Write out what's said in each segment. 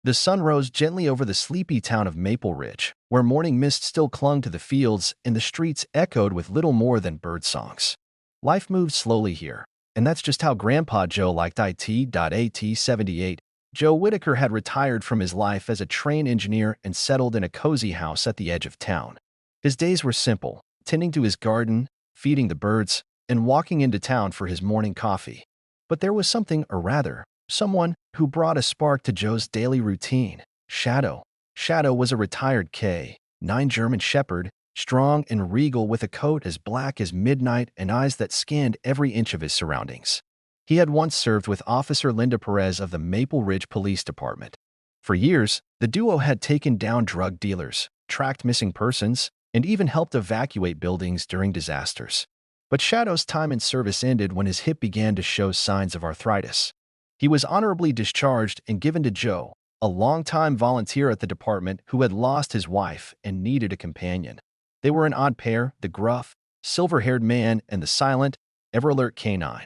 The sun rose gently over the sleepy town of Maple Ridge, where morning mist still clung to the fields and the streets echoed with little more than bird songs. Life moved slowly here, and that's just how Grandpa Joe liked it. 78. Joe Whitaker had retired from his life as a train engineer and settled in a cozy house at the edge of town. His days were simple, tending to his garden, feeding the birds, and walking into town for his morning coffee. But there was something, or rather, someone who brought a spark to Joe's daily routine. Shadow. Shadow was a retired K-9 German Shepherd, strong and regal with a coat as black as midnight and eyes that scanned every inch of his surroundings. He had once served with Officer Linda Perez of the Maple Ridge Police Department. For years, the duo had taken down drug dealers, tracked missing persons, and even helped evacuate buildings during disasters. But Shadow's time in service ended when his hip began to show signs of arthritis. He was honorably discharged and given to Joe, a longtime volunteer at the department who had lost his wife and needed a companion. They were an odd pair, the gruff, silver-haired man and the silent, ever-alert K-9.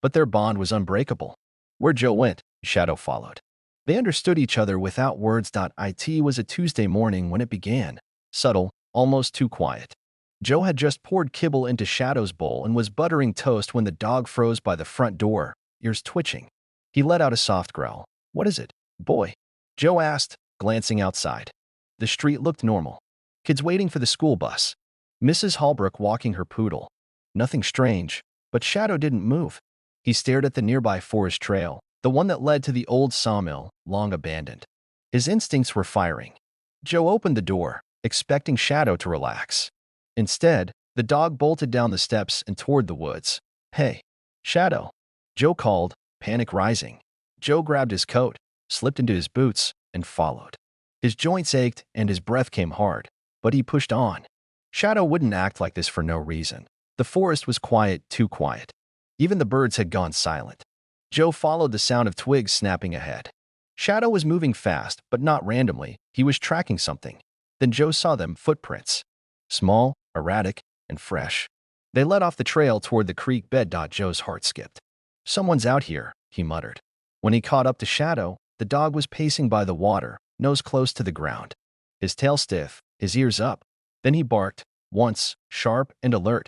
But their bond was unbreakable. Where Joe went, Shadow followed. They understood each other without words. It was a Tuesday morning when it began, subtle, almost too quiet. Joe had just poured kibble into Shadow's bowl and was buttering toast when the dog froze by the front door, ears twitching. He let out a soft growl. "What is it, boy?" Joe asked, glancing outside. The street looked normal. Kids waiting for the school bus. Mrs. Holbrook walking her poodle. Nothing strange, but Shadow didn't move. He stared at the nearby forest trail, the one that led to the old sawmill, long abandoned. His instincts were firing. Joe opened the door, expecting Shadow to relax. Instead, the dog bolted down the steps and toward the woods. "Hey, Shadow," Joe called, panic rising. Joe grabbed his coat, slipped into his boots, and followed. His joints ached and his breath came hard, but he pushed on. Shadow wouldn't act like this for no reason. The forest was quiet, too quiet. Even the birds had gone silent. Joe followed the sound of twigs snapping ahead. Shadow was moving fast, but not randomly. He was tracking something. Then Joe saw them, footprints. Small, erratic, and fresh. They led off the trail toward the creek bed. Joe's heart skipped. "Someone's out here," he muttered. When he caught up to Shadow, the dog was pacing by the water, nose close to the ground. His tail stiff, his ears up. Then he barked, once, sharp and alert.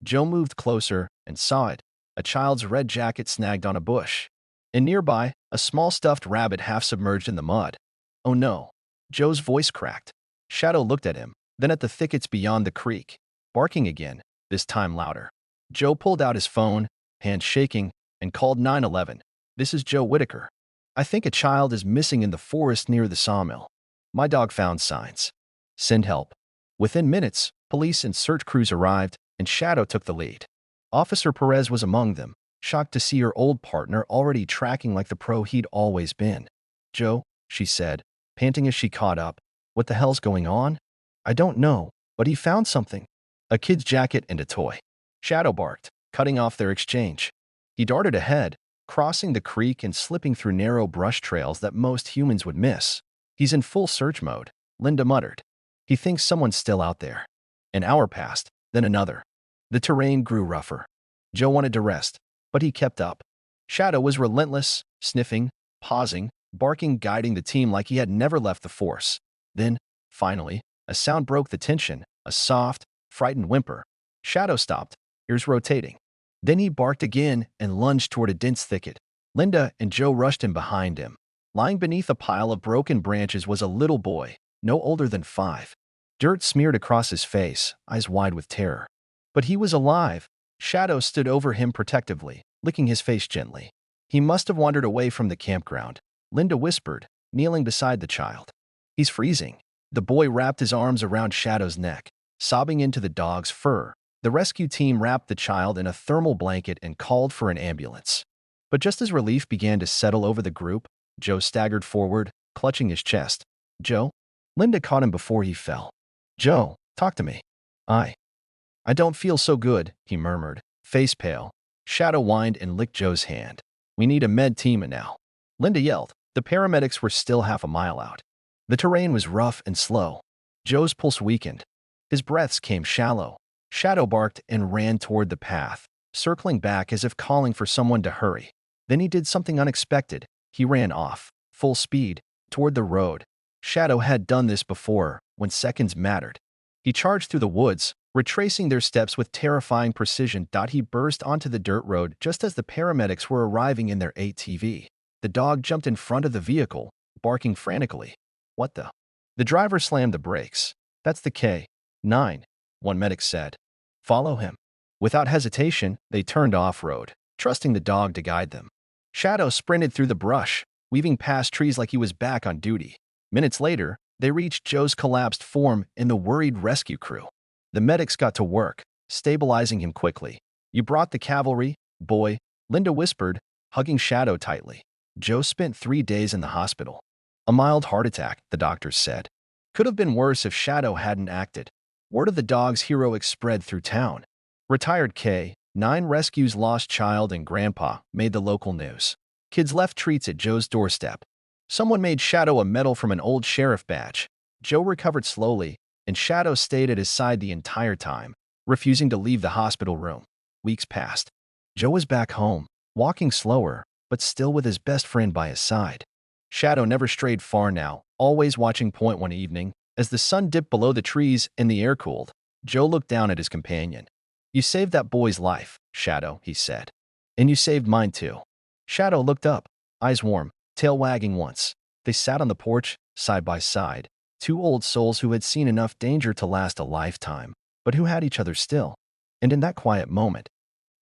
Joe moved closer and saw it, a child's red jacket snagged on a bush. And nearby, a small stuffed rabbit half submerged in the mud. "Oh no." Joe's voice cracked. Shadow looked at him, then at the thickets beyond the creek, barking again, this time louder. Joe pulled out his phone, hand shaking, and called 911. "This is Joe Whitaker. I think a child is missing in the forest near the sawmill. My dog found signs. Send help." Within minutes, police and search crews arrived, and Shadow took the lead. Officer Perez was among them, shocked to see her old partner already tracking like the pro he'd always been. "Joe," she said, panting as she caught up, "what the hell's going on?" "I don't know, but he found something. A kid's jacket and a toy." Shadow barked, cutting off their exchange. He darted ahead, crossing the creek and slipping through narrow brush trails that most humans would miss. "He's in full search mode," Linda muttered. "He thinks someone's still out there." An hour passed, then another. The terrain grew rougher. Joe wanted to rest, but he kept up. Shadow was relentless, sniffing, pausing, barking, guiding the team like he had never left the force. Then, finally, a sound broke the tension, a soft, frightened whimper. Shadow stopped, ears rotating. Then he barked again and lunged toward a dense thicket. Linda and Joe rushed him behind him. Lying beneath a pile of broken branches was a little boy, no older than 5. Dirt smeared across his face, eyes wide with terror. But he was alive. Shadow stood over him protectively, licking his face gently. "He must have wandered away from the campground," Linda whispered, kneeling beside the child. "He's freezing." The boy wrapped his arms around Shadow's neck, sobbing into the dog's fur. The rescue team wrapped the child in a thermal blanket and called for an ambulance. But just as relief began to settle over the group, Joe staggered forward, clutching his chest. "Joe?" Linda caught him before he fell. "Joe, talk to me." I don't feel so good," he murmured, face pale. Shadow whined and licked Joe's hand. "We need a med team now." Linda yelled. The paramedics were still half a mile out. The terrain was rough and slow. Joe's pulse weakened. His breaths came shallow. Shadow barked and ran toward the path, circling back as if calling for someone to hurry. Then he did something unexpected. He ran off, full speed, toward the road. Shadow had done this before, when seconds mattered. He charged through the woods, retracing their steps with terrifying precision. He burst onto the dirt road just as the paramedics were arriving in their ATV. The dog jumped in front of the vehicle, barking frantically. What the? The driver slammed the brakes. That's the K-9, one medic said. Follow him. Without hesitation, they turned off-road, trusting the dog to guide them. Shadow sprinted through the brush, weaving past trees like he was back on duty. Minutes later, they reached Joe's collapsed form and the worried rescue crew. The medics got to work, stabilizing him quickly. You brought the cavalry, boy, Linda whispered, hugging Shadow tightly. Joe spent 3 days in the hospital. A mild heart attack, the doctors said. Could have been worse if Shadow hadn't acted. Word of the dog's heroics spread through town. Retired K-9 rescues lost child and grandpa made the local news. Kids left treats at Joe's doorstep. Someone made Shadow a medal from an old sheriff badge. Joe recovered slowly, and Shadow stayed at his side the entire time, refusing to leave the hospital room. Weeks passed. Joe was back home, walking slower, but still with his best friend by his side. Shadow never strayed far now, always watching point one evening. As the sun dipped below the trees and the air cooled, Joe looked down at his companion. You saved that boy's life, Shadow, he said. And you saved mine too. Shadow looked up, eyes warm, tail wagging once. They sat on the porch, side by side, two old souls who had seen enough danger to last a lifetime, but who had each other still. And in that quiet moment,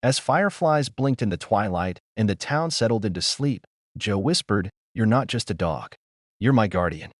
as fireflies blinked in the twilight and the town settled into sleep, Joe whispered, You're not just a dog. You're my guardian.